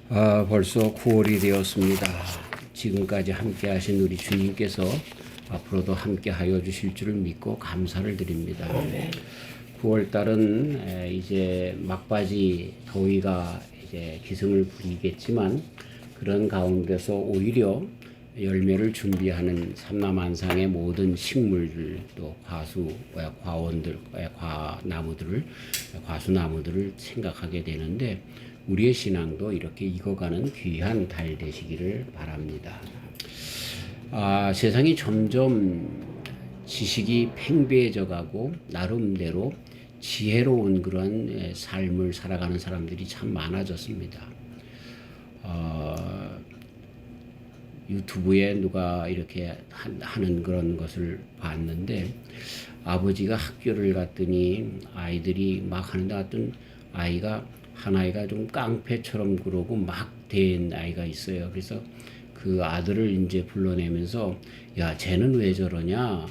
벌써 9월이 되었습니다. 지금까지 함께 하신 우리 주님께서 앞으로도 함께 하여 주실 줄을 믿고 감사를 드립니다. 9월 달은 이제 막바지 더위가 이제 기승을 부리겠지만 그런 가운데서 오히려 열매를 준비하는 삼라만상의 모든 식물들 또 과원들, 과수나무들을 생각하게 되는데 우리의 신앙도 이렇게 익어가는 귀한 달 되시기를 바랍니다. 세상이 점점 지식이 팽배해져 가고 나름대로 지혜로운 그런 삶을 살아가는 사람들이 참 많아졌습니다. 유튜브에 누가 이렇게 하는 그런 것을 봤는데 아버지가 학교를 갔더니 아이들이 막 하는데 어떤 한 아이가 좀 깡패처럼 그러고 막 된 아이가 있어요. 그래서 그 아들을 이제 불러내면서 야, 쟤는 왜 저러냐?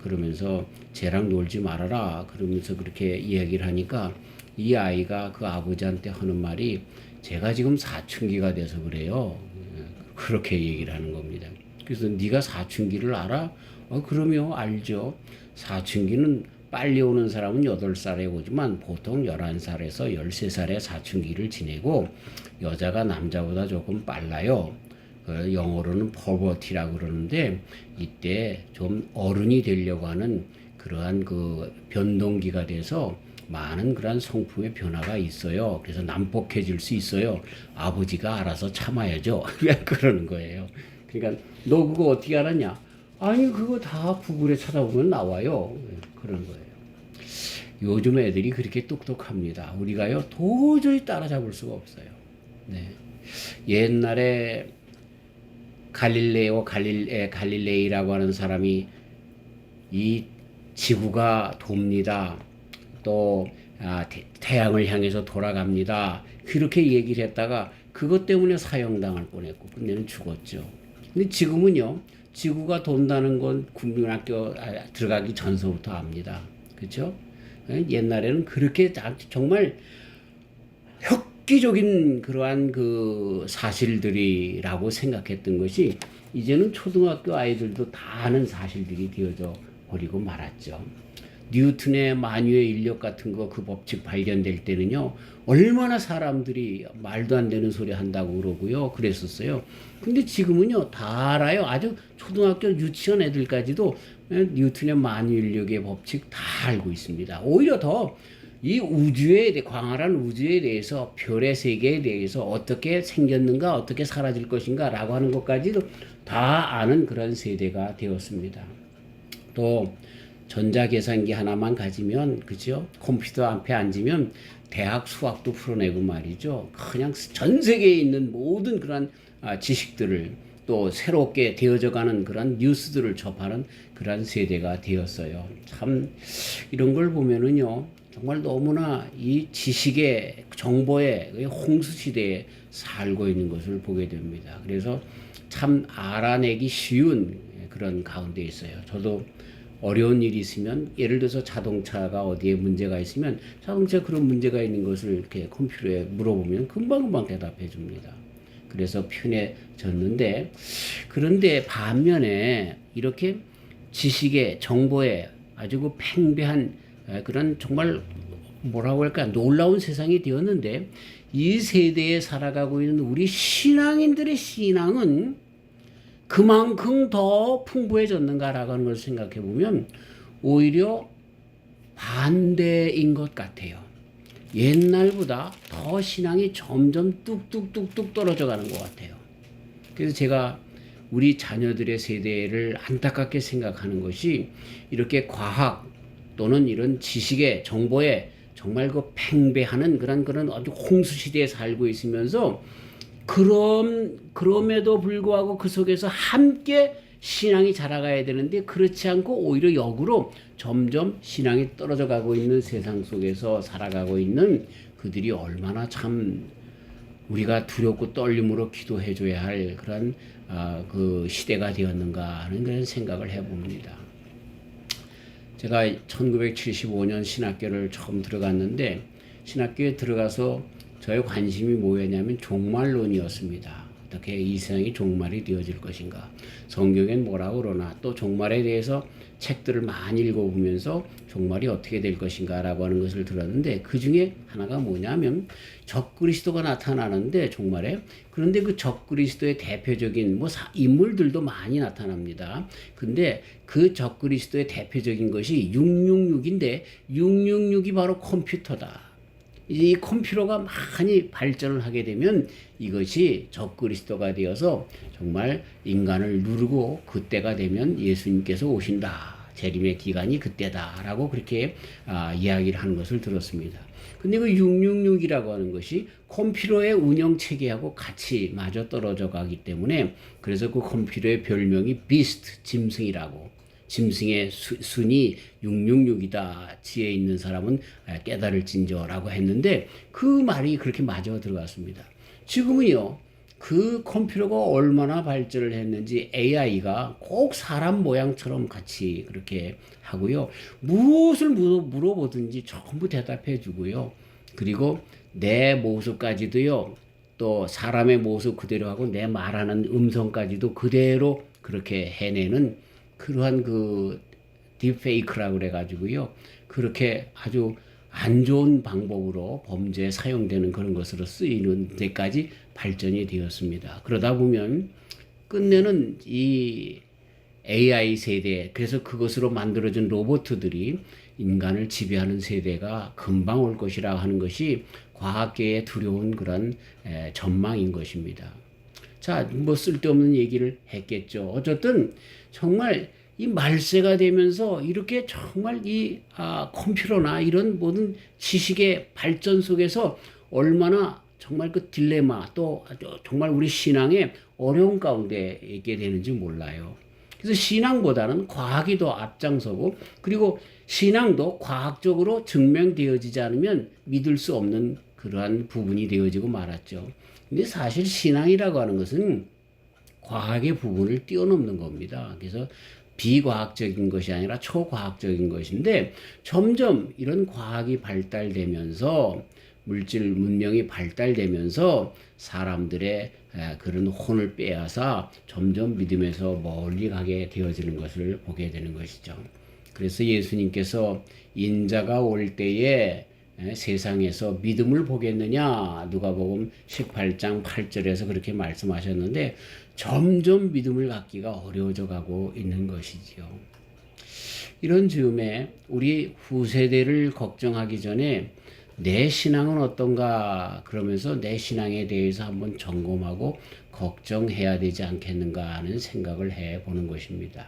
그러면서 쟤랑 놀지 말아라. 그러면서 그렇게 이야기를 하니까 이 아이가 그 아버지한테 하는 말이 제가 지금 사춘기가 돼서 그래요. 그렇게 얘기를 하는 겁니다. 그래서 네가 사춘기를 알아? 그럼요, 알죠. 사춘기는 빨리 오는 사람은 8살에 오지만 보통 11살에서 13살에 사춘기를 지내고 여자가 남자보다 조금 빨라요. 영어로는 퍼버티라고 그러는데 이때 좀 어른이 되려고 하는 그러한 그 변동기가 돼서 많은 그런 성품의 변화가 있어요. 그래서 난폭해질 수 있어요. 아버지가 알아서 참아야죠. 그러는 거예요. 그러니까 너 그거 어떻게 알았냐? 아니 그거 다 구글에 찾아보면 나와요. 그런 거예요. 요즘 애들이 그렇게 똑똑합니다. 우리가요 도저히 따라잡을 수가 없어요. 네. 옛날에 갈릴레이라고 하는 사람이 이 지구가 돕니다. 또 태양을 향해서 돌아갑니다. 그렇게 얘기를 했다가 그것 때문에 사형당할 뻔했고 근데는 죽었죠. 근데 지금은요. 지구가 돈다는 건 국민학교 들어가기 전서부터 압니다. 그렇죠? 옛날에는 그렇게 정말 획기적인 그러한 그 사실들이라고 생각했던 것이 이제는 초등학교 아이들도 다 아는 사실들이 되어져 버리고 말았죠. 뉴턴의 만유의 인력 같은 거 그 법칙 발견될 때는요 얼마나 사람들이 말도 안 되는 소리 한다고 그러고요 그랬었어요. 근데 지금은요 다 알아요. 아주 초등학교 유치원 애들까지도 뉴턴의 만유의 인력의 법칙 다 알고 있습니다. 오히려 더 이 광활한 우주에 대해서 별의 세계에 대해서 어떻게 생겼는가 어떻게 사라질 것인가 라고 하는 것까지도 다 아는 그런 세대가 되었습니다. 또 전자계산기 하나만 가지면 그죠? 컴퓨터 앞에 앉으면 대학 수학도 풀어내고 말이죠. 그냥 전 세계에 있는 모든 그런 지식들을 또 새롭게 되어져가는 그런 뉴스들을 접하는 그런 세대가 되었어요. 참 이런 걸 보면은요. 정말 너무나 이 지식의 정보의 홍수 시대에 살고 있는 것을 보게 됩니다. 그래서 참 알아내기 쉬운 그런 가운데 있어요. 저도 어려운 일이 있으면 예를 들어서 자동차가 어디에 문제가 있으면 자동차 그런 문제가 있는 것을 이렇게 컴퓨터에 물어보면 금방금방 대답해 줍니다. 그래서 편해졌는데 그런데 반면에 이렇게 지식의 정보에 아주 그 팽배한 그런 정말 뭐라고 할까 놀라운 세상이 되었는데 이 세대에 살아가고 있는 우리 신앙인들의 신앙은 그만큼 더 풍부해졌는가라고 하는 걸 생각해 보면 오히려 반대인 것 같아요. 옛날보다 더 신앙이 점점 뚝뚝뚝뚝 떨어져 가는 것 같아요. 그래서 제가 우리 자녀들의 세대를 안타깝게 생각하는 것이 이렇게 과학 또는 이런 지식의 정보에 정말 그 팽배하는 그런 아주 홍수 시대에 살고 있으면서 그럼에도 불구하고 그 속에서 함께 신앙이 자라가야 되는데 그렇지 않고 오히려 역으로 점점 신앙이 떨어져 가고 있는 세상 속에서 살아가고 있는 그들이 얼마나 참 우리가 두렵고 떨림으로 기도해 줘야 할 그런 그 시대가 되었는가 하는 그런 생각을 해봅니다. 제가 1975년 신학교를 처음 들어갔는데 신학교에 들어가서 저의 관심이 뭐였냐면 종말론이었습니다. 어떻게 이 세상이 종말이 되어질 것인가. 성경엔 뭐라고 그러나 또 종말에 대해서 책들을 많이 읽어보면서 종말이 어떻게 될 것인가 라고 하는 것을 들었는데 그 중에 하나가 뭐냐면 적그리스도가 나타나는데 종말에 그런데 그 적그리스도의 대표적인 인물들도 많이 나타납니다. 근데 그 적그리스도의 대표적인 것이 666인데 666이 바로 컴퓨터다. 이 컴퓨터가 많이 발전을 하게 되면 이것이 적그리스도가 되어서 정말 인간을 누르고 그때가 되면 예수님께서 오신다. 재림의 기간이 그때다라고 그렇게 이야기를 하는 것을 들었습니다. 근데 그 666이라고 하는 것이 컴퓨터의 운영 체계하고 같이 맞아 떨어져 가기 때문에 그래서 그 컴퓨터의 별명이 비스트, 짐승이라고. 짐승의 순이 666이다. 지혜 있는 사람은 깨달을진저라고 했는데 그 말이 그렇게 맞아 들어갔습니다. 지금은요. 그 컴퓨터가 얼마나 발전을 했는지 AI가 꼭 사람 모양처럼 같이 그렇게 하고요. 무엇을 물어보든지 전부 대답해 주고요. 그리고 내 모습까지도요. 또 사람의 모습 그대로 하고 내 말하는 음성까지도 그대로 그렇게 해내는 그러한 그 딥페이크라고 그래가지고요. 그렇게 아주 안 좋은 방법으로 범죄에 사용되는 그런 것으로 쓰이는 데까지 발전이 되었습니다. 그러다 보면 끝내는 이 AI 세대, 그래서 그것으로 만들어진 로봇들이 인간을 지배하는 세대가 금방 올 것이라 하는 것이 과학계의 두려운 그런 전망인 것입니다. 자, 쓸데없는 얘기를 했겠죠. 어쨌든 정말 이 말세가 되면서 이렇게 정말 컴퓨터나 이런 모든 지식의 발전 속에서 얼마나 정말 그 딜레마 또 정말 우리 신앙의 어려운 가운데 있게 되는지 몰라요. 그래서 신앙보다는 과학이 더 앞장서고 그리고 신앙도 과학적으로 증명되어지지 않으면 믿을 수 없는 그러한 부분이 되어지고 말았죠. 근데 사실 신앙이라고 하는 것은 과학의 부분을 뛰어넘는 겁니다. 그래서 비과학적인 것이 아니라 초과학적인 것인데 점점 이런 과학이 발달되면서 물질 문명이 발달되면서 사람들의 그런 혼을 빼앗아 점점 믿음에서 멀리 가게 되어지는 것을 보게 되는 것이죠. 그래서 예수님께서 인자가 올 때에 세상에서 믿음을 보겠느냐 누가복음 18장 8절에서 그렇게 말씀하셨는데 점점 믿음을 갖기가 어려워져 가고 있는 것이지요. 이런 즈음에 우리 후세대를 걱정하기 전에 내 신앙은 어떤가 그러면서 내 신앙에 대해서 한번 점검하고 걱정해야 되지 않겠는가 하는 생각을 해보는 것입니다.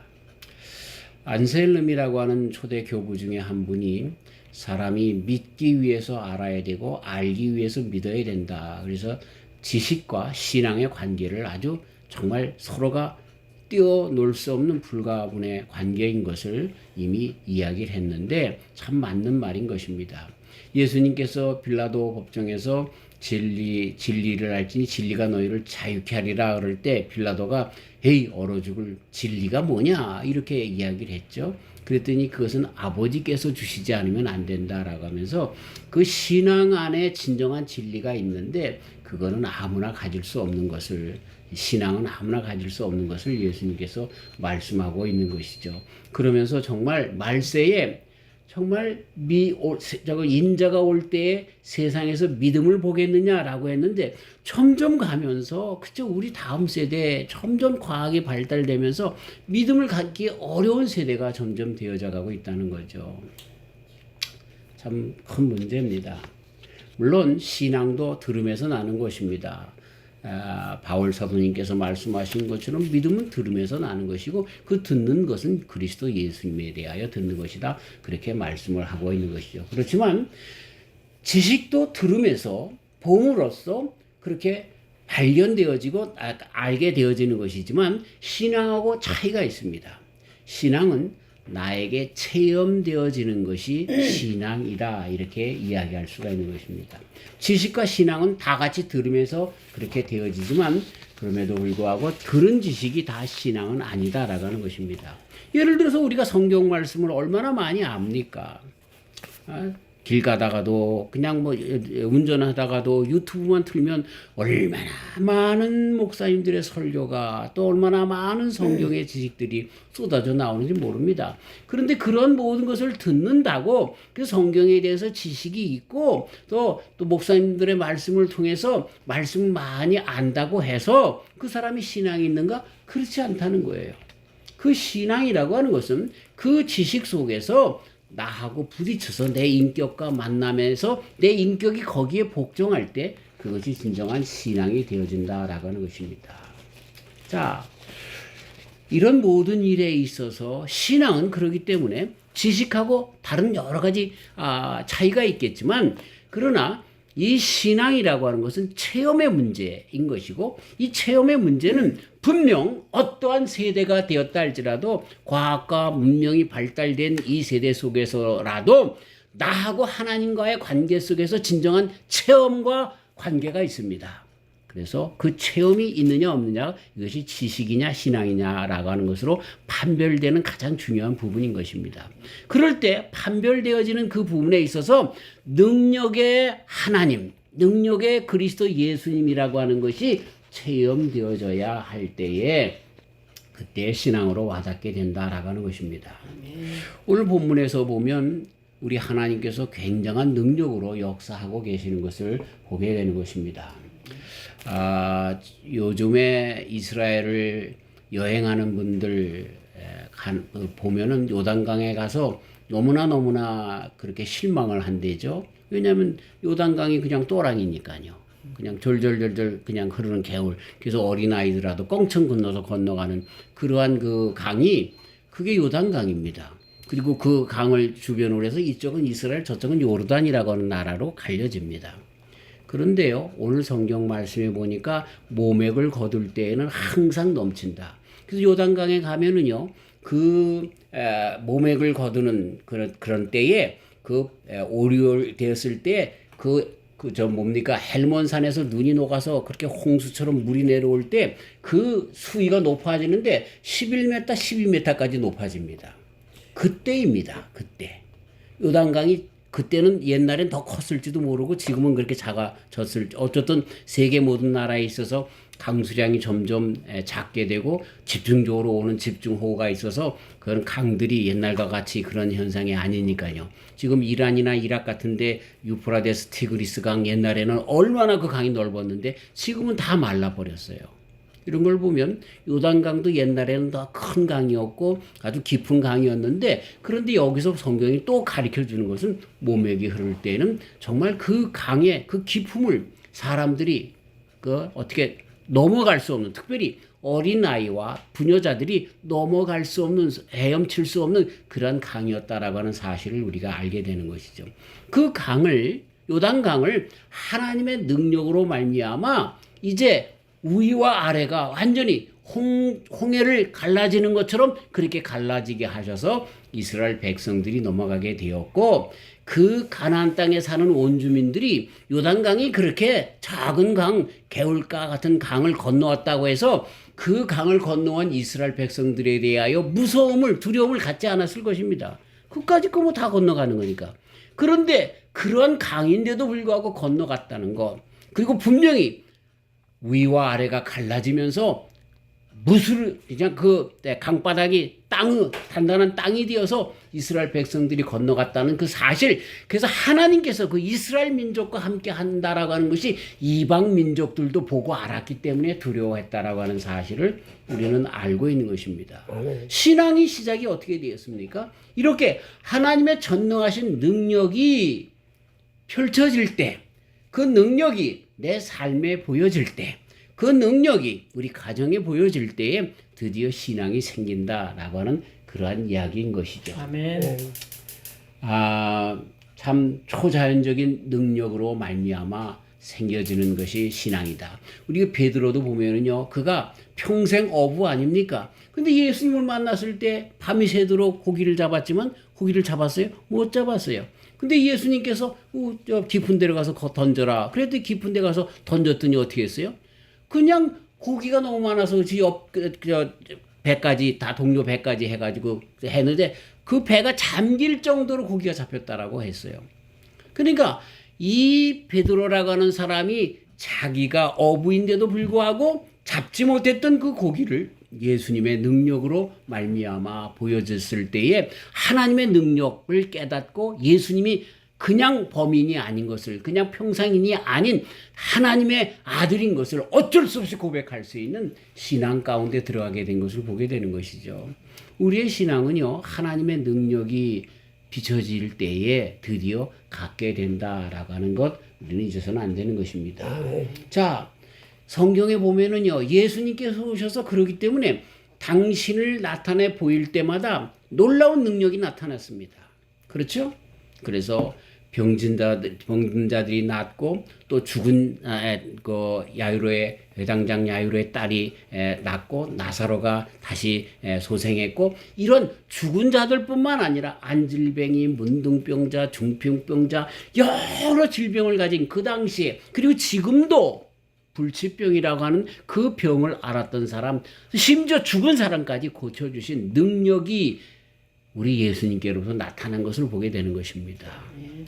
안셀름이라고 하는 초대 교부 중에 한 분이 사람이 믿기 위해서 알아야 되고 알기 위해서 믿어야 된다. 그래서 지식과 신앙의 관계를 아주 정말 서로가 뛰어놀 수 없는 불가분의 관계인 것을 이미 이야기를 했는데 참 맞는 말인 것입니다. 예수님께서 빌라도 법정에서 진리를 알지니 진리가 너희를 자유케 하리라 그럴 때 빌라도가 에이 얼어 죽을 진리가 뭐냐 이렇게 이야기를 했죠. 그랬더니 그것은 아버지께서 주시지 않으면 안 된다라고 하면서 그 신앙 안에 진정한 진리가 있는데 그거는 아무나 가질 수 없는 것을 신앙은 아무나 가질 수 없는 것을 예수님께서 말씀하고 있는 것이죠. 그러면서 정말 말세에 정말 인자가 올 때에 세상에서 믿음을 보겠느냐라고 했는데 점점 가면서 그쵸 우리 다음 세대에 점점 과학이 발달되면서 믿음을 갖기 어려운 세대가 점점 되어져 가고 있다는 거죠. 참 큰 문제입니다. 물론 신앙도 들음에서 나는 것입니다. 바울 사도님께서 말씀하신 것처럼 믿음은 들음에서 나는 것이고 그 듣는 것은 그리스도 예수님에 대하여 듣는 것이다. 그렇게 말씀을 하고 있는 것이죠. 그렇지만 지식도 들음에서 봄으로써 그렇게 발견되어지고 알게 되어지는 것이지만 신앙하고 차이가 있습니다. 신앙은 나에게 체험되어지는 것이 신앙이다 이렇게 이야기할 수가 있는 것입니다. 지식과 신앙은 다 같이 들으면서 그렇게 되어지지만 그럼에도 불구하고 들은 지식이 다 신앙은 아니다라고 하는 것입니다. 예를 들어서 우리가 성경 말씀을 얼마나 많이 압니까? 길 가다가도 그냥 뭐 운전하다가도 유튜브만 틀면 얼마나 많은 목사님들의 설교가 또 얼마나 많은 성경의 지식들이 쏟아져 나오는지 모릅니다. 그런데 그런 모든 것을 듣는다고 그 성경에 대해서 지식이 있고 또 목사님들의 말씀을 통해서 말씀을 많이 안다고 해서 그 사람이 신앙이 있는가? 그렇지 않다는 거예요. 그 신앙이라고 하는 것은 그 지식 속에서 나하고 부딪혀서 내 인격과 만나면서 내 인격이 거기에 복종할 때 그것이 진정한 신앙이 되어진다라고 하는 것입니다. 자, 이런 모든 일에 있어서 신앙은 그렇기 때문에 지식하고 다른 여러 가지 차이가 있겠지만 그러나 이 신앙이라고 하는 것은 체험의 문제인 것이고 이 체험의 문제는 분명 어떠한 세대가 되었다 할지라도 과학과 문명이 발달된 이 세대 속에서라도 나하고 하나님과의 관계 속에서 진정한 체험과 관계가 있습니다. 그래서 그 체험이 있느냐 없느냐 이것이 지식이냐 신앙이냐라고 하는 것으로 판별되는 가장 중요한 부분인 것입니다. 그럴 때 판별되어지는 그 부분에 있어서 능력의 하나님, 능력의 그리스도 예수님이라고 하는 것이 체험되어져야 할 때에 그때 신앙으로 와닿게 된다라고 하는 것입니다. 오늘 본문에서 보면 우리 하나님께서 굉장한 능력으로 역사하고 계시는 것을 보게 되는 것입니다. 요즘에 이스라엘을 여행하는 분들 보면은 요단강에 가서 너무나 그렇게 실망을 한대죠. 왜냐하면 요단강이 그냥 또랑이니까요. 그냥 졸졸졸졸 그냥 흐르는 개울. 그래서 어린아이들라도 껑청 건너가는 그러한 그 강이 그게 요단강입니다. 그리고 그 강을 주변으로 해서 이쪽은 이스라엘 저쪽은 요르단이라고 하는 나라로 갈려집니다. 그런데요, 오늘 성경 말씀에 보니까 모맥을 거둘 때에는 항상 넘친다. 그래서 요단강에 가면은요, 그 모맥을 거두는 그런 때에 오리올 되었을 때 헬몬산에서 눈이 녹아서 그렇게 홍수처럼 물이 내려올 때 그 수위가 높아지는데 11m, 12m까지 높아집니다. 그때입니다. 그때. 요단강이 그때는 옛날엔 더 컸을지도 모르고 지금은 그렇게 작아졌을지 어쨌든 세계 모든 나라에 있어서 강수량이 점점 작게 되고 집중적으로 오는 집중호우가 있어서 그런 강들이 옛날과 같이 그런 현상이 아니니까요. 지금 이란이나 이락 같은데 유프라데스 티그리스 강 옛날에는 얼마나 그 강이 넓었는데 지금은 다 말라버렸어요. 이런 걸 보면 요단강도 옛날에는 더 큰 강이었고 아주 깊은 강이었는데 그런데 여기서 성경이 또 가르쳐 주는 것은 모맥이 흐를 때는 정말 그 강의 그 깊음을 사람들이 어떻게 넘어갈 수 없는 특별히 어린아이와 부녀자들이 넘어갈 수 없는 헤엄칠 수 없는 그런 강이었다라고 하는 사실을 우리가 알게 되는 것이죠. 그 강을 요단강을 하나님의 능력으로 말미암아 이제 위와 아래가 완전히 홍해를 갈라지는 것처럼 그렇게 갈라지게 하셔서 이스라엘 백성들이 넘어가게 되었고 그 가나안 땅에 사는 원주민들이 요단강이 그렇게 작은 강, 개울가 같은 강을 건너왔다고 해서 그 강을 건너온 이스라엘 백성들에 대하여 무서움을, 두려움을 갖지 않았을 것입니다. 그까짓 거 뭐 다 건너가는 거니까. 그런데 그런 강인데도 불구하고 건너갔다는 것. 그리고 분명히 위와 아래가 갈라지면서 그냥 강바닥이 단단한 땅이 되어서 이스라엘 백성들이 건너갔다는 그 사실. 그래서 하나님께서 그 이스라엘 민족과 함께 한다라고 하는 것이 이방 민족들도 보고 알았기 때문에 두려워했다라고 하는 사실을 우리는 알고 있는 것입니다. 신앙의 시작이 어떻게 되었습니까? 이렇게 하나님의 전능하신 능력이 펼쳐질 때, 그 능력이 내 삶에 보여질 때, 그 능력이 우리 가정에 보여질 때에 드디어 신앙이 생긴다라고 하는 그러한 이야기인 것이죠. 아멘. 참 초자연적인 능력으로 말미암아 생겨지는 것이 신앙이다. 우리 베드로도 보면은요, 그가 평생 어부 아닙니까? 근데 예수님을 만났을 때 밤이 새도록 고기를 잡았지만 고기를 잡았어요? 못 잡았어요. 근데 예수님께서 저 깊은 데로 가서 던져라. 그랬더니 깊은 데 가서 던졌더니 어떻게 했어요? 그냥 고기가 너무 많아서 배까지 다 동료 배까지 해가지고 했는데 그 배가 잠길 정도로 고기가 잡혔다라고 했어요. 그러니까 이 베드로라고 하는 사람이 자기가 어부인데도 불구하고 잡지 못했던 그 고기를 예수님의 능력으로 말미암아 보여줬을 때에 하나님의 능력을 깨닫고 예수님이 그냥 범인이 아닌 것을, 그냥 평상인이 아닌 하나님의 아들인 것을 어쩔 수 없이 고백할 수 있는 신앙 가운데 들어가게 된 것을 보게 되는 것이죠. 우리의 신앙은요, 하나님의 능력이 비춰질 때에 드디어 갖게 된다라고 하는 것, 우리는 잊어서는 안 되는 것입니다. 자, 성경에 보면은요, 예수님께서 오셔서 그러기 때문에 당신을 나타내 보일 때마다 놀라운 능력이 나타났습니다. 그렇죠? 그래서 병든 자들이 낫고, 또 죽은 그 야이로의 회당장 야이로의 딸이 낫고, 나사로가 다시 소생했고, 이런 죽은 자들뿐만 아니라 안질병이, 문둥병자, 중풍병자, 여러 질병을 가진 그 당시에, 그리고 지금도 불치병이라고 하는 그 병을 앓았던 사람, 심지어 죽은 사람까지 고쳐주신 능력이 우리 예수님께로부터 나타난 것을 보게 되는 것입니다.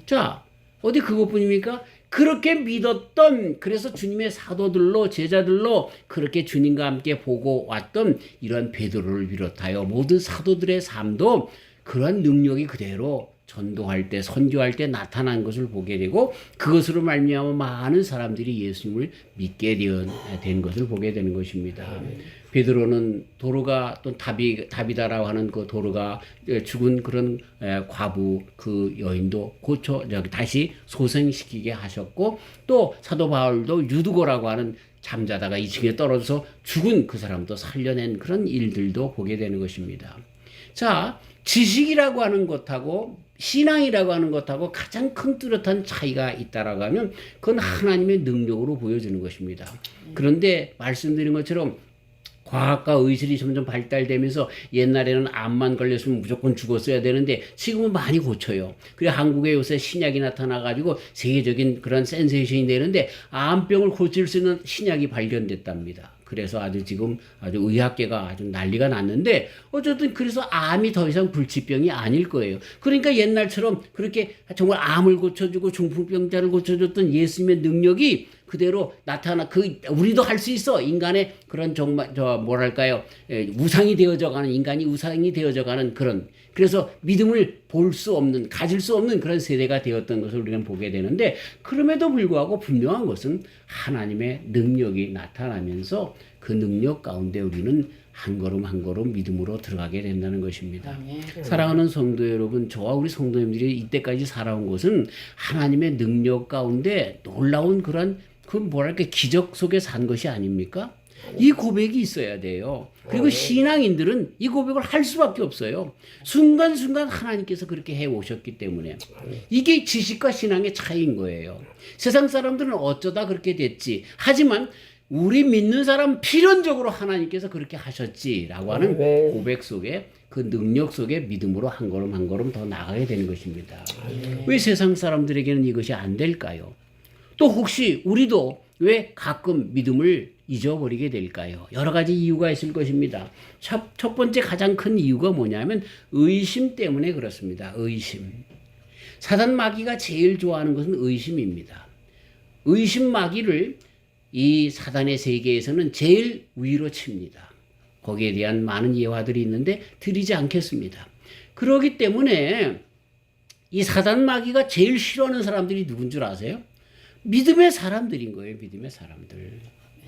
자, 어디 그것뿐입니까? 그렇게 믿었던, 그래서 주님의 사도들로, 제자들로 그렇게 주님과 함께 보고 왔던 이런 베드로를 비롯하여 모든 사도들의 삶도 그런 능력이 그대로 전도할 때, 선교할 때 나타난 것을 보게 되고, 그것으로 말미암아 많은 사람들이 예수님을 믿게 된 것을 보게 되는 것입니다. 베드로는 도로가, 또 다비다라고 하는 그 도로가 죽은 그런 과부 그 여인도 다시 소생시키게 하셨고, 또 사도 바울도 유두고라고 하는 잠자다가 2층에 떨어져서 죽은 그 사람도 살려낸 그런 일들도 보게 되는 것입니다. 자, 지식이라고 하는 것하고 신앙이라고 하는 것하고 가장 큰 뚜렷한 차이가 있다라고 하면 그건 하나님의 능력으로 보여주는 것입니다. 그런데 말씀드린 것처럼 과학과 의술이 점점 발달되면서 옛날에는 암만 걸렸으면 무조건 죽었어야 되는데 지금은 많이 고쳐요. 그리고 한국에 요새 신약이 나타나가지고 세계적인 그런 센세이션이 되는데 암병을 고칠 수 있는 신약이 발견됐답니다. 그래서 지금 의학계가 아주 난리가 났는데, 어쨌든 그래서 암이 더 이상 불치병이 아닐 거예요. 그러니까 옛날처럼 그렇게 정말 암을 고쳐주고 중풍병자를 고쳐줬던 예수님의 능력이 그대로 우리도 할 수 있어. 인간의 그런 정말, 우상이 되어져 가는, 인간이 우상이 되어져 가는 그런, 그래서 믿음을 가질 수 없는 그런 세대가 되었던 것을 우리는 보게 되는데, 그럼에도 불구하고 분명한 것은 하나님의 능력이 나타나면서 그 능력 가운데 우리는 한 걸음 한 걸음 믿음으로 들어가게 된다는 것입니다. 사랑하는 성도 여러분, 저와 우리 성도님들이 이때까지 살아온 것은 하나님의 능력 가운데 놀라운 그런 기적 속에 산 것이 아닙니까? 이 고백이 있어야 돼요. 그리고 신앙인들은 이 고백을 할 수밖에 없어요. 순간순간 하나님께서 그렇게 해오셨기 때문에. 이게 지식과 신앙의 차이인 거예요. 세상 사람들은 어쩌다 그렇게 됐지. 하지만 우리 믿는 사람 필연적으로 하나님께서 그렇게 하셨지라고 하는 고백 속에, 그 능력 속에 믿음으로 한 걸음 한 걸음 더 나가게 되는 것입니다. 왜 세상 사람들에게는 이것이 안 될까요? 또 혹시 우리도 왜 가끔 믿음을 잊어버리게 될까요? 여러 가지 이유가 있을 것입니다. 첫 번째 가장 큰 이유가 뭐냐면 의심 때문에 그렇습니다. 의심. 사단 마귀가 제일 좋아하는 것은 의심입니다. 의심 마귀를 이 사단의 세계에서는 제일 위로 칩니다. 거기에 대한 많은 예화들이 있는데 드리지 않겠습니다. 그렇기 때문에 이 사단 마귀가 제일 싫어하는 사람들이 누군 줄 아세요? 믿음의 사람들인 거예요. 믿음의 사람들.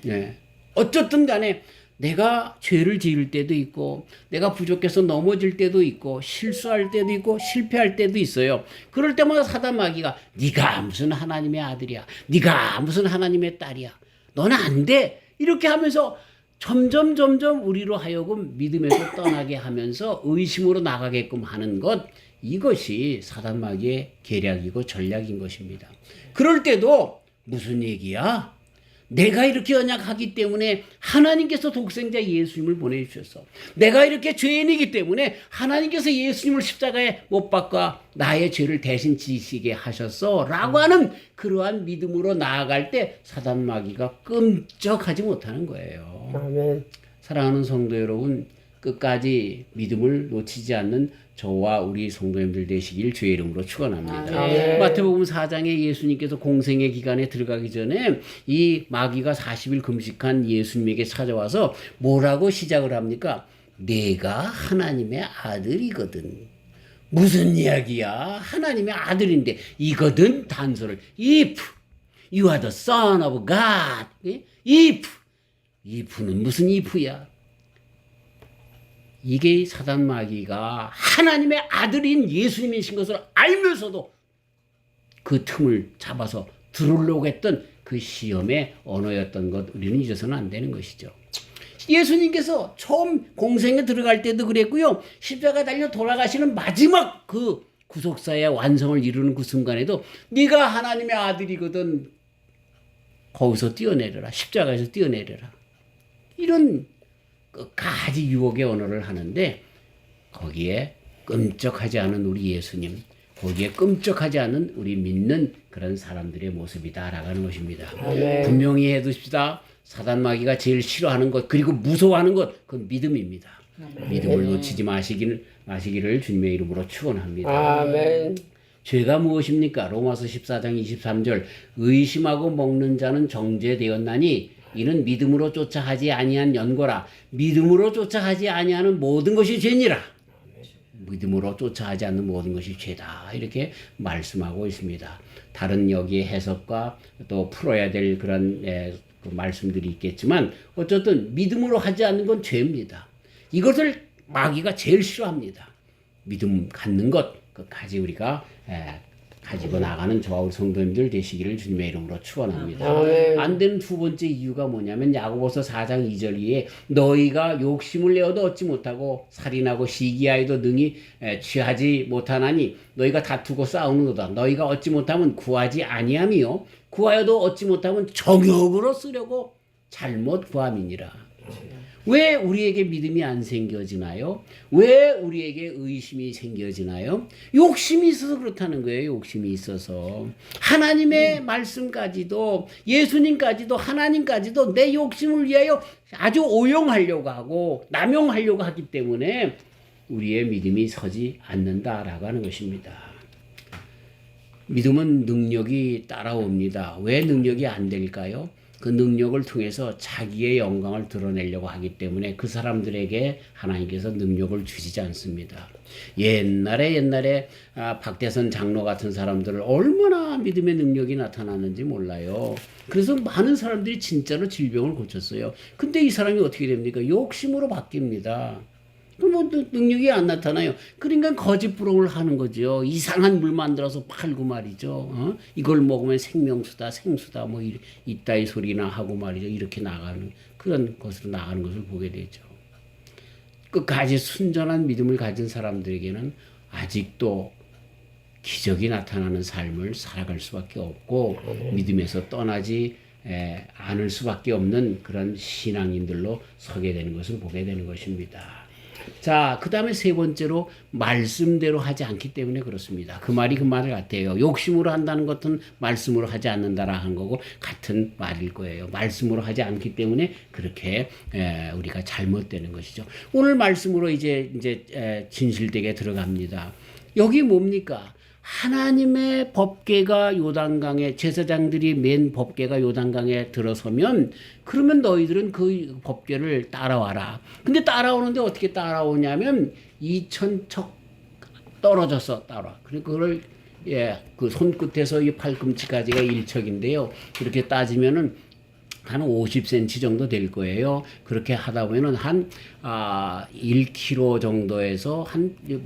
네. 어쨌든 간에 내가 죄를 지을 때도 있고, 내가 부족해서 넘어질 때도 있고, 실수할 때도 있고, 실패할 때도 있어요. 그럴 때마다 사단 마귀가 네가 무슨 하나님의 아들이야, 네가 무슨 하나님의 딸이야, 너는 안 돼, 이렇게 하면서 점점 우리로 하여금 믿음에서 떠나게 하면서 의심으로 나가게끔 하는 것, 이것이 사단 마귀의 계략이고 전략인 것입니다. 그럴 때도 무슨 얘기야? 내가 이렇게 언약하기 때문에 하나님께서 독생자 예수님을 보내주셨어. 내가 이렇게 죄인이기 때문에 하나님께서 예수님을 십자가에 못 박아 나의 죄를 대신 지시게 하셨어 라고 하는 그러한 믿음으로 나아갈 때 사단 마귀가 끔찍하지 못하는 거예요. 아멘. 사랑하는 성도 여러분, 끝까지 믿음을 놓치지 않는 저와 우리 성도님들 되시길 주의 이름으로 축원합니다. 아멘. 마태복음 4장에 예수님께서 공생의 기간에 들어가기 전에 이 마귀가 40일 금식한 예수님에게 찾아와서 뭐라고 시작을 합니까? 내가 하나님의 아들이거든. 무슨 이야기야? 하나님의 아들인데 이거든 단서를 if you are the son of God. if는 무슨 if야? 이게 사단 마귀가 하나님의 아들인 예수님이신 것을 알면서도 그 틈을 잡아서 들으려고 했던 그 시험의 언어였던 것 우리는 잊어서는 안 되는 것이죠. 예수님께서 처음 공생에 들어갈 때도 그랬고요. 십자가 달려 돌아가시는 마지막 그 구속사의 완성을 이루는 그 순간에도 네가 하나님의 아들이거든 거기서 뛰어내려라. 십자가에서 뛰어내려라. 이런 끝까지 유혹의 언어를 하는데 거기에 끔찍하지 않은 우리 예수님, 거기에 끔찍하지 않은 우리 믿는 그런 사람들의 모습이다 라는 것입니다. 아멘. 분명히 해두십시다. 사단 마귀가 제일 싫어하는 것 그리고 무서워하는 것 그건 믿음입니다. 믿음을 놓치지 마시기를 주님의 이름으로 축원합니다. 아멘. 죄가 무엇입니까? 로마서 14장 23절 의심하고 먹는 자는 정죄되었나니 이는 믿음으로 쫓아 하지 아니한 연고라. 믿음으로 쫓아 하지 아니하는 모든 것이 죄니라. 믿음으로 쫓아 하지 않는 모든 것이 죄다. 이렇게 말씀하고 있습니다. 다른 여기에 해석과 또 풀어야 될 그런 그 말씀들이 있겠지만 어쨌든 믿음으로 하지 않는 건 죄입니다. 이것을 마귀가 제일 싫어합니다. 믿음 갖는 것 끝까지 우리가 가지고 나가는 저와 우리 성도님들 되시기를 주님의 이름으로 축원합니다. 안 되는 두 번째 이유가 뭐냐면 야고보서 4장 2절 위에 너희가 욕심을 내어도 얻지 못하고 살인하고 시기하여도 능히 취하지 못하나니 너희가 다투고 싸우는도다. 너희가 얻지 못하면 구하지 아니함이요 구하여도 얻지 못하면 정욕으로 쓰려고 잘못 구함이니라. 왜 우리에게 믿음이 안 생겨지나요? 왜 우리에게 의심이 생겨지나요? 욕심이 있어서 그렇다는 거예요. 욕심이 있어서. 하나님의 말씀까지도 예수님까지도 하나님까지도 내 욕심을 위하여 아주 오용하려고 하고 남용하려고 하기 때문에 우리의 믿음이 서지 않는다라고 하는 것입니다. 믿음은 능력이 따라옵니다. 왜 능력이 안 될까요? 그 능력을 통해서 자기의 영광을 드러내려고 하기 때문에 그 사람들에게 하나님께서 능력을 주시지 않습니다. 옛날에 박대선 장로 같은 사람들을 얼마나 믿음의 능력이 나타나는지 몰라요. 그래서 많은 사람들이 진짜로 질병을 고쳤어요. 근데 이 사람이 어떻게 됩니까? 욕심으로 바뀝니다. 그럼 능력이 안 나타나요. 그러니까 거짓부렁을 하는 거죠. 이상한 물 만들어서 팔고 말이죠. 이걸 먹으면 생명수다, 생수다, 뭐 이따위 소리나 하고 말이죠. 이렇게 나가는 그런 것으로 나가는 것을 보게 되죠. 끝까지 순전한 믿음을 가진 사람들에게는 아직도 기적이 나타나는 삶을 살아갈 수밖에 없고 믿음에서 떠나지 않을 수밖에 없는 그런 신앙인들로 서게 되는 것을 보게 되는 것입니다. 자, 그 다음에 세 번째로 말씀대로 하지 않기 때문에 그렇습니다. 그 말이 그 말 같아요. 욕심으로 한다는 것은 말씀으로 하지 않는다라 한 거고 같은 말일 거예요. 말씀으로 하지 않기 때문에 그렇게 우리가 잘못되는 것이죠. 오늘 말씀으로 이제 진실되게 들어갑니다. 여기 뭡니까? 하나님의 법궤가 요단강에 제사장들이 맨 법궤가 요단강에 들어서면 그러면 너희들은 그 법궤를 따라와라. 근데 따라오는데 어떻게 따라오냐면 2000척 떨어져서 따라와. 그리고 그걸 그 손끝에서 이 팔꿈치까지가 1척인데요. 이렇게 따지면은 한 50cm 정도 될 거예요. 그렇게 하다 보면은 한 1km 정도에서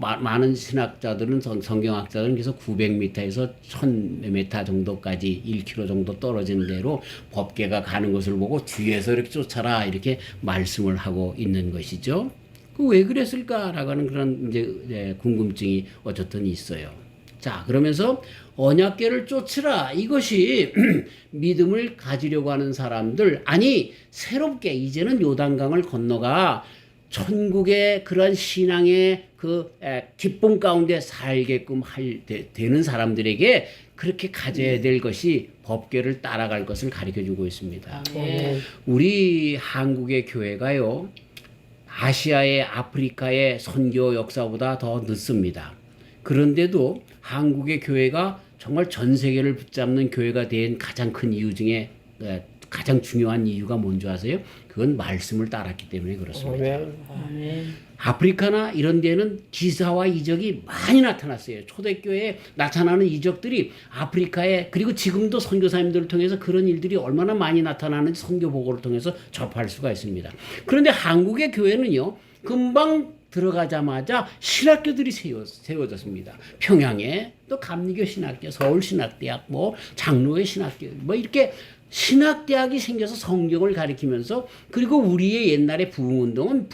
많은 신학자들은 성경학자들은 그래서 900m에서 1000m 정도까지 1km 정도 떨어진 대로 법궤가 가는 것을 보고 뒤에서 이렇게 쫓아라 이렇게 말씀을 하고 있는 것이죠. 그 왜 그랬을까라고 하는 그런 이제 궁금증이 어쨌든 있어요. 자, 그러면서 언약궤를 쫓으라. 이것이 믿음을 가지려고 하는 사람들, 아니 새롭게 이제는 요단강을 건너가 천국의 그런 신앙의 그 기쁨 가운데 살게끔 되는 사람들에게 그렇게 가져야 될 것이 법궤를 따라갈 것을 가르쳐주고 있습니다. 우리 한국의 교회가요, 아시아의 아프리카의 선교 역사보다 더 늦습니다. 그런데도 한국의 교회가 정말 전 세계를 붙잡는 교회가 된 가장 큰 이유 중에 가장 중요한 이유가 뭔지 아세요? 그건 말씀을 따랐기 때문에 그렇습니다. 아멘. 아프리카나 이런 데는 기사와 이적이 많이 나타났어요. 초대교회에 나타나는 이적들이 아프리카에 그리고 지금도 선교사님들을 통해서 그런 일들이 얼마나 많이 나타나는지 선교 보고를 통해서 접할 수가 있습니다. 그런데 한국의 교회는요. 금방 들어가자마자 신학교들이 세워졌습니다. 평양에 또 감리교 신학교, 서울신학대학, 뭐 장로회 신학교, 뭐 이렇게 신학대학이 생겨서 성경을 가리키면서 그리고 우리의 옛날의 부흥운동은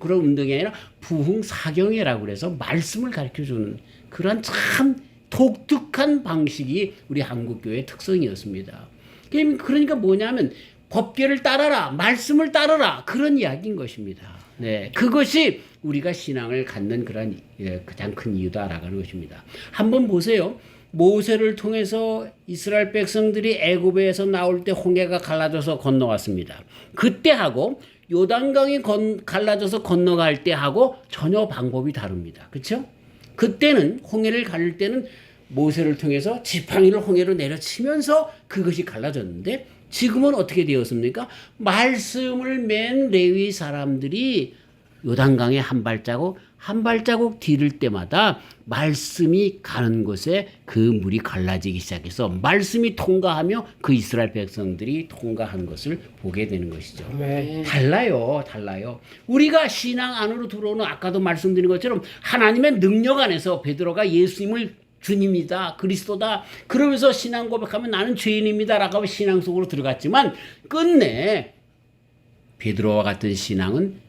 그런 운동이 아니라 부흥사경회라고 그래서 말씀을 가르쳐주는 그런 참 독특한 방식이 우리 한국교회의 특성이었습니다. 그러니까 뭐냐면 법궤를 따라라, 말씀을 따라라 그런 이야기인 것입니다. 네, 그것이 우리가 신앙을 갖는 그런 가장 큰 이유다라고 하는 것입니다. 한번 보세요. 모세를 통해서 이스라엘 백성들이 애굽에서 나올 때 홍해가 갈라져서 건너갔습니다. 그때하고 요단강이 갈라져서 건너갈 때하고 전혀 방법이 다릅니다. 그렇죠? 그때는 홍해를 가를 때는 모세를 통해서 지팡이를 홍해로 내려치면서 그것이 갈라졌는데 지금은 어떻게 되었습니까? 말씀을 맨 레위 사람들이 요단강에 한 발자국 디딜 때마다 말씀이 가는 곳에 그 물이 갈라지기 시작해서 말씀이 통과하며 그 이스라엘 백성들이 통과한 것을 보게 되는 것이죠. 네. 달라요. 우리가 신앙 안으로 들어오는 아까도 말씀드린 것처럼 하나님의 능력 안에서 베드로가 예수님을 주님이다, 그리스도다 그러면서 신앙 고백하면 나는 죄인입니다 라고 하고 신앙 속으로 들어갔지만 끝내 베드로와 같은 신앙은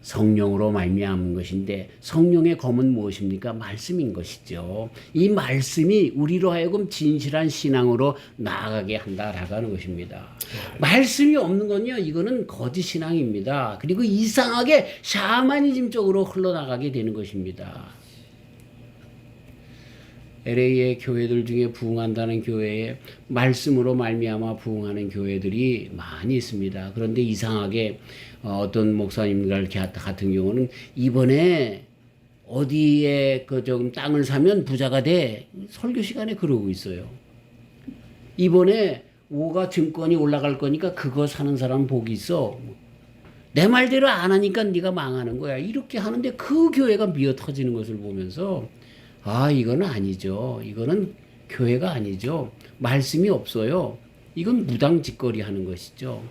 성령으로 말미암은 것인데 성령의 검은 무엇입니까? 말씀인 것이죠. 이 말씀이 우리로 하여금 진실한 신앙으로 나아가게 한다라고 하는 것입니다. 말씀이 없는 건요. 이거는 거짓 신앙입니다. 그리고 이상하게 샤머니즘 쪽으로 흘러나가게 되는 것입니다. LA의 교회들 중에 부흥한다는 교회에 말씀으로 말미암아 부흥하는 교회들이 많이 있습니다. 그런데 이상하게 어떤 목사님들 같은 경우는 이번에 어디에 좀 땅을 사면 부자가 돼 설교 시간에 그러고 있어요. 이번에 5가 증권이 올라갈 거니까 그거 사는 사람 복이 있어. 내 말대로 안 하니까 네가 망하는 거야. 이렇게 하는데 그 교회가 미어 터지는 것을 보면서 이거는 아니죠. 이거는 교회가 아니죠. 말씀이 없어요. 이건 무당짓거리 하는 것이죠.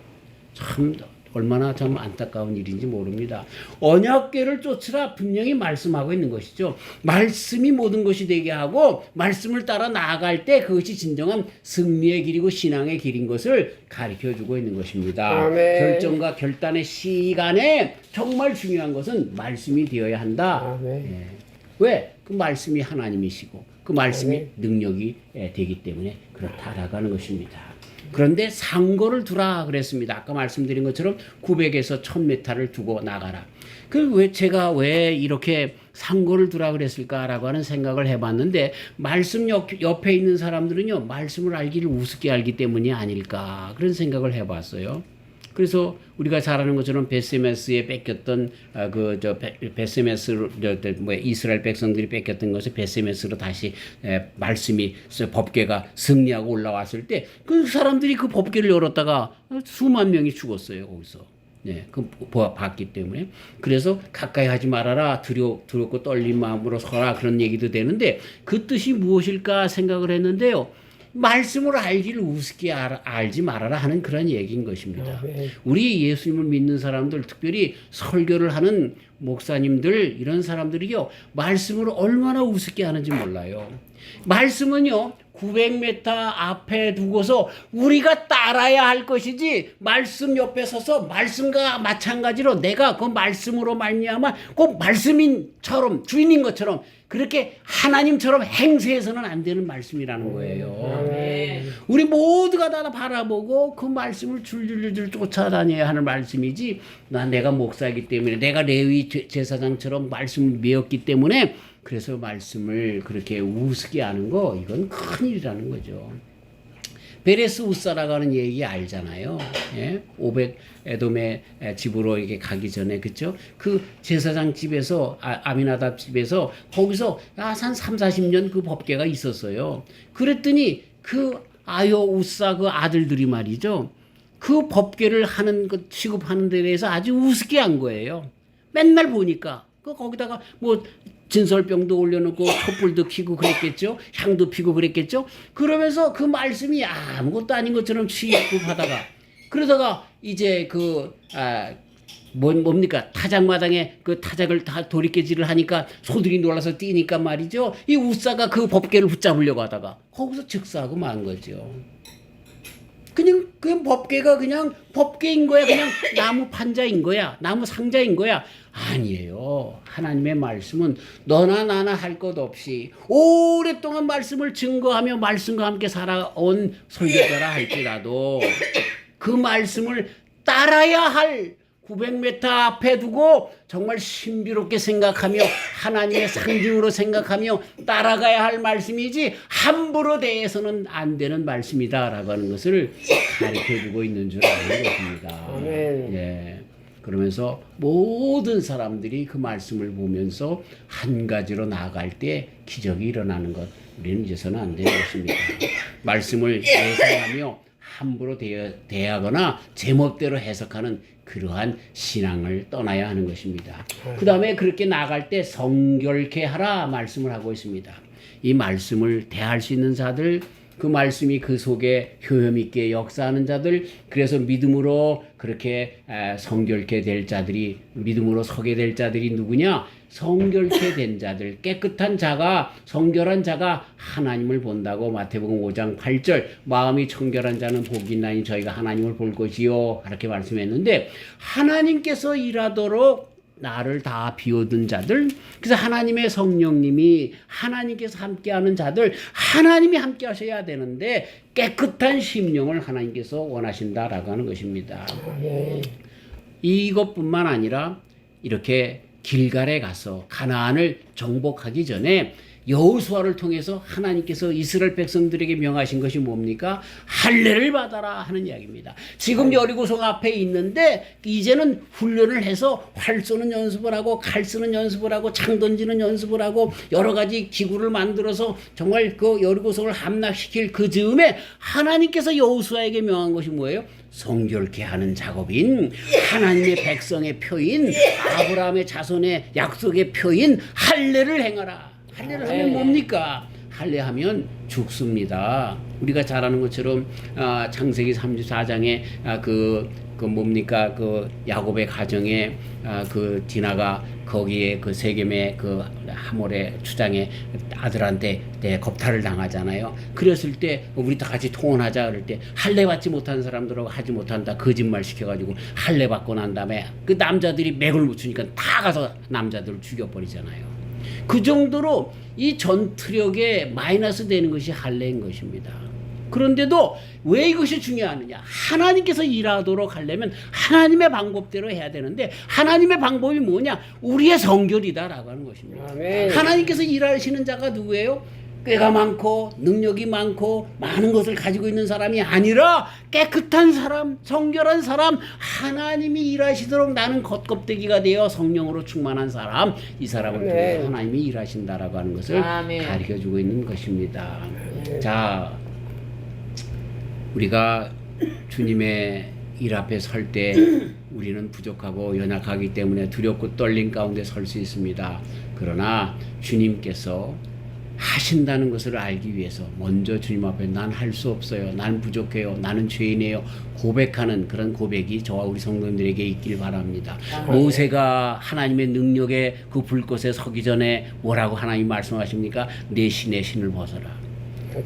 참 얼마나 참 안타까운 일인지 모릅니다. 언약궤를 쫓으라 분명히 말씀하고 있는 것이죠. 말씀이 모든 것이 되게 하고 말씀을 따라 나아갈 때 그것이 진정한 승리의 길이고 신앙의 길인 것을 가르쳐주고 있는 것입니다. 아멘. 결정과 결단의 시간에 정말 중요한 것은 말씀이 되어야 한다. 예. 왜? 그 말씀이 하나님이시고 그 말씀이 능력이 되기 때문에 그렇다라고 하는 것입니다. 그런데 상고를 두라 그랬습니다. 아까 말씀드린 것처럼 900에서 1000m를 두고 나가라. 제가 왜 이렇게 상고를 두라 그랬을까라고 하는 생각을 해봤는데 말씀 옆에 있는 사람들은요 말씀을 알기를 우습게 알기 때문이 아닐까 그런 생각을 해봤어요. 그래서 우리가 잘 아는 것처럼 베세메스에 뺏겼던 베세메스 이스라엘 백성들이 뺏겼던 것을 베세메스로 다시 말씀이 법궤가 승리하고 올라왔을 때 그 사람들이 그 법궤를 열었다가 수만 명이 죽었어요 거기서. 네, 그 봤기 때문에 그래서 가까이 하지 말아라 두렵고 떨린 마음으로 서라 그런 얘기도 되는데 그 뜻이 무엇일까 생각을 했는데요. 말씀을 알기를 우습게 알지 말아라 하는 그런 얘기인 것입니다. 우리 예수님을 믿는 사람들 특별히 설교를 하는 목사님들 이런 사람들이요 말씀을 얼마나 우습게 하는지 몰라요. 말씀은요 900m 앞에 두고서 우리가 따라야 할 것이지 말씀 옆에 서서 말씀과 마찬가지로 내가 그 말씀으로 말미암아 꼭 말씀인처럼 주인인 것처럼 그렇게 하나님처럼 행세해서는 안 되는 말씀이라는 거예요. 우리 모두가 다 바라보고 그 말씀을 줄줄줄 쫓아다녀야 하는 말씀이지 내가 목사이기 때문에 내가 레위 제사장처럼 말씀을 메웠기 때문에 그래서 말씀을 그렇게 우습게 하는 거 이건 큰일이라는 거죠. 베레스 우사라고 하는 얘기 알잖아요. 예? 500 에돔의 집으로 이렇게 가기 전에 그죠? 그 제사장 집에서 아미나답 집에서 거기서 한 30-40년 그 법궤가 있었어요. 그랬더니 그 아요 우사 그 아들들이 말이죠. 그 법궤를 하는 그 취급하는 데 대해서 아주 우습게 한 거예요. 맨날 보니까 거기다가 뭐 진설병도 올려놓고 촛불도 켜고 그랬겠죠. 향도 피고 그랬겠죠. 그러면서 그 말씀이 아무것도 아닌 것처럼 취급하다가 그러다가 이제 뭡니까 타작마당에 그 타작을 다 도리깨질을 하니까 소들이 놀라서 뛰니까 말이죠. 이 우사가 그 법궤를 붙잡으려고 하다가 거기서 즉사하고 만 거죠. 그냥 그 법궤가 그냥 법궤인 거야. 그냥 나무 판자인 거야. 나무 상자인 거야. 아니에요. 하나님의 말씀은 너나 나나 할 것 없이 오랫동안 말씀을 증거하며 말씀과 함께 살아온 설교자라 할지라도 그 말씀을 따라야 할 900m 앞에 두고 정말 신비롭게 생각하며 하나님의 상징으로 생각하며 따라가야 할 말씀이지 함부로 대해서는 안 되는 말씀이다라고 하는 것을 가르쳐주고 있는 줄 아는 것입니다. 예. 그러면서 모든 사람들이 그 말씀을 보면서 한 가지로 나아갈 때 기적이 일어나는 것 우리는 잊어서는 안 되는 것입니다. 말씀을 예상하며 함부로 대하거나 제멋대로 해석하는 그러한 신앙을 떠나야 하는 것입니다. 그 다음에 그렇게 나갈 때 성결케 하라 말씀을 하고 있습니다. 이 말씀을 대할 수 있는 자들, 그 말씀이 그 속에 효험 있게 역사하는 자들, 그래서 믿음으로 그렇게 성결케 될 자들이, 믿음으로 서게 될 자들이 누구냐? 성결케 된 자들, 깨끗한 자가, 성결한 자가 하나님을 본다고 마태복음 5장 8절 마음이 청결한 자는 복이 있나니 저희가 하나님을 볼 것이요 이렇게 말씀했는데 하나님께서 일하도록 나를 다 비워둔 자들, 그래서 하나님의 성령님이 하나님께서 함께하는 자들, 하나님이 함께 하셔야 되는데 깨끗한 심령을 하나님께서 원하신다라고 하는 것입니다. 이것뿐만 아니라 이렇게 길갈에 가서 가나안을 정복하기 전에 여호수아를 통해서 하나님께서 이스라엘 백성들에게 명하신 것이 뭡니까? 할례를 받아라 하는 이야기입니다. 지금 여리고성 앞에 있는데 이제는 훈련을 해서 활 쏘는 연습을 하고 칼 쓰는 연습을 하고 창 던지는 연습을 하고 여러 가지 기구를 만들어서 정말 그 여리고성을 함락시킬 그 즈음에 하나님께서 여호수아에게 명한 것이 뭐예요? 성결케 하는 작업인 하나님의 백성의 표인 아브라함의 자손의 약속의 표인 할례를 행하라. 할례를 하면 뭡니까? 할례하면 죽습니다. 우리가 잘 아는 것처럼 창세기 34장에 그 뭡니까? 그 야곱의 가정에 그 디나가 거기에 그 세겜의 그 하몰의 추장의 아들한테 겁탈을 당하잖아요. 그랬을 때 우리 다 같이 통혼하자 그럴 때 할례 받지 못한 사람들하고 하지 못한다 거짓말 시켜가지고 할례 받고 난 다음에 그 남자들이 맥을 못 추니까 다 가서 남자들을 죽여버리잖아요. 그 정도로 이 전투력에 마이너스 되는 것이 할례인 것입니다. 그런데도 왜 이것이 중요하느냐? 하나님께서 일하도록 하려면 하나님의 방법대로 해야 되는데 하나님의 방법이 뭐냐? 우리의 성결이다라고 하는 것입니다. 아멘. 하나님께서 일하시는 자가 누구예요? 꾀가 많고 능력이 많고 많은 것을 가지고 있는 사람이 아니라 깨끗한 사람, 성결한 사람, 하나님이 일하시도록 나는 겉껍데기가 되어 성령으로 충만한 사람, 이 사람을 통해 하나님이 일하신다라고 하는 것을 가르쳐주고 있는 것입니다. 자, 우리가 주님의 일 앞에 설 때 우리는 부족하고 연약하기 때문에 두렵고 떨림 가운데 설 수 있습니다. 그러나 주님께서 하신다는 것을 알기 위해서 먼저 주님 앞에 난 할 수 없어요. 난 부족해요. 나는 죄인이에요. 고백하는 그런 고백이 저와 우리 성도님들에게 있길 바랍니다. 모세가 하나님의 능력의 그 불꽃에 서기 전에 뭐라고 하나님 말씀하십니까? 내 신의 신을 벗어라.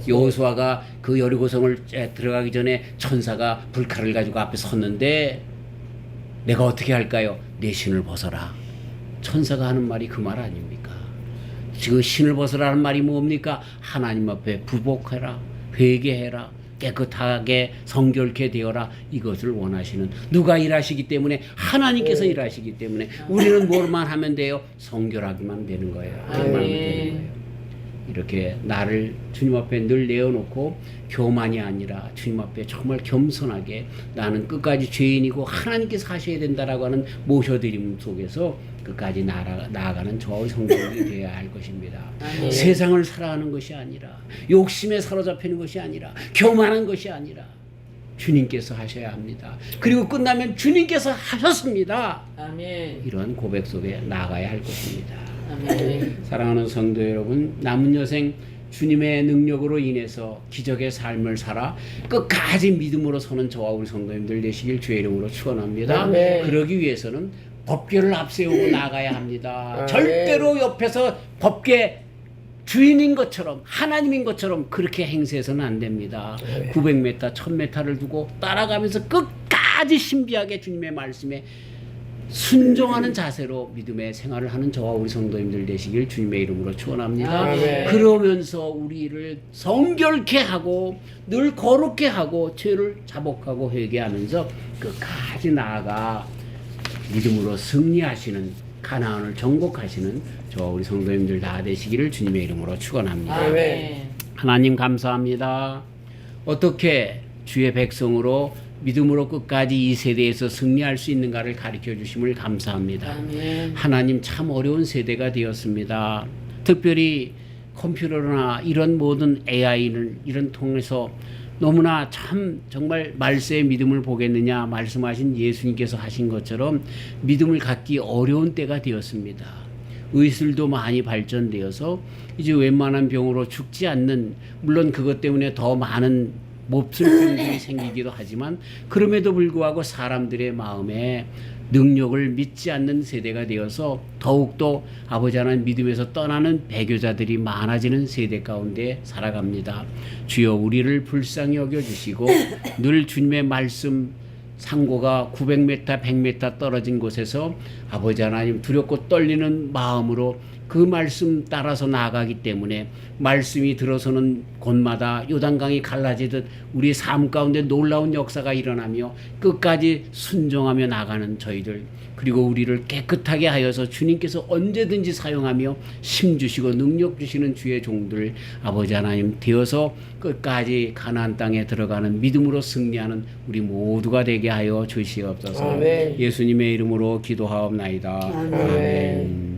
여호수아가 그 여리고성을 들어가기 전에 천사가 불칼을 가지고 앞에 섰는데 내가 어떻게 할까요? 내 신을 벗어라. 천사가 하는 말이 그 말 아닙니까? 지금 신을 벗으라는 말이 뭡니까? 하나님 앞에 부복해라, 회개해라, 깨끗하게 성결케 되어라. 이것을 원하시는 누가 일하시기 때문에 하나님께서 일하시기 때문에 우리는 뭘만 하면 돼요? 성결하기만 되는 거예요. 되는 거예요. 이렇게 나를 주님 앞에 늘 내어놓고 교만이 아니라 주님 앞에 정말 겸손하게 나는 끝까지 죄인이고 하나님께서 하셔야 된다라고 하는 모셔드림 속에서 끝까지 나아가는 저의 성도들이 되어야 할 것입니다. 아멘. 세상을 살아가는 것이 아니라 욕심에 사로잡히는 것이 아니라 교만한 것이 아니라 주님께서 하셔야 합니다. 그리고 끝나면 주님께서 하셨습니다. 아멘. 이런 고백 속에 나아가야 할 것입니다. 아멘. 사랑하는 성도 여러분, 남은 여생 주님의 능력으로 인해서 기적의 삶을 살아 끝까지 믿음으로 서는 저와 우리 성도님들 되시길 주의 이름으로 축원합니다. 아멘. 그러기 위해서는 법궤를 앞세우고 나가야 합니다. 아멘. 절대로 옆에서 법궤 주인인 것처럼 하나님인 것처럼 그렇게 행세해서는 안 됩니다. 900m, 1000m를 두고 따라가면서 끝까지 신비하게 주님의 말씀에 순종하는 자세로 믿음의 생활을 하는 저와 우리 성도님들 되시길 주님의 이름으로 축원합니다. 아멘. 그러면서 우리를 성결케 하고 늘 거룩게 하고 죄를 자복하고 회개하면서 끝까지 나아가 믿음으로 승리하시는 가나안을 정복하시는 저 우리 성도님들 다 되시기를 주님의 이름으로 축원합니다. 아멘. 하나님 감사합니다. 어떻게 주의 백성으로 믿음으로 끝까지 이 세대에서 승리할 수 있는가를 가르쳐 주심을 감사합니다. 아멘. 하나님 참 어려운 세대가 되었습니다. 특별히 컴퓨터나 이런 모든 AI를 이런 통해서 너무나 참 정말 말세의 믿음을 보겠느냐 말씀하신 예수님께서 하신 것처럼 믿음을 갖기 어려운 때가 되었습니다. 의술도 많이 발전되어서 이제 웬만한 병으로 죽지 않는, 물론 그것 때문에 더 많은 몹쓸 병들이 생기기도 하지만 그럼에도 불구하고 사람들의 마음에 능력을 믿지 않는 세대가 되어서 더욱더 아버지 하나님 믿음에서 떠나는 배교자들이 많아지는 세대 가운데 살아갑니다. 주여 우리를 불쌍히 여겨주시고 늘 주님의 말씀 상고가 900m, 100m 떨어진 곳에서 아버지 하나님 두렵고 떨리는 마음으로 그 말씀 따라서 나아가기 때문에 말씀이 들어서는 곳마다 요단강이 갈라지듯 우리 삶 가운데 놀라운 역사가 일어나며 끝까지 순종하며 나가는 저희들, 그리고 우리를 깨끗하게 하여서 주님께서 언제든지 사용하며 힘 주시고 능력 주시는 주의 종들 아버지 하나님 되어서 끝까지 가나안 땅에 들어가는 믿음으로 승리하는 우리 모두가 되게 하여 주시옵소서. 아멘. 예수님의 이름으로 기도하옵나이다. 아멘. 아멘.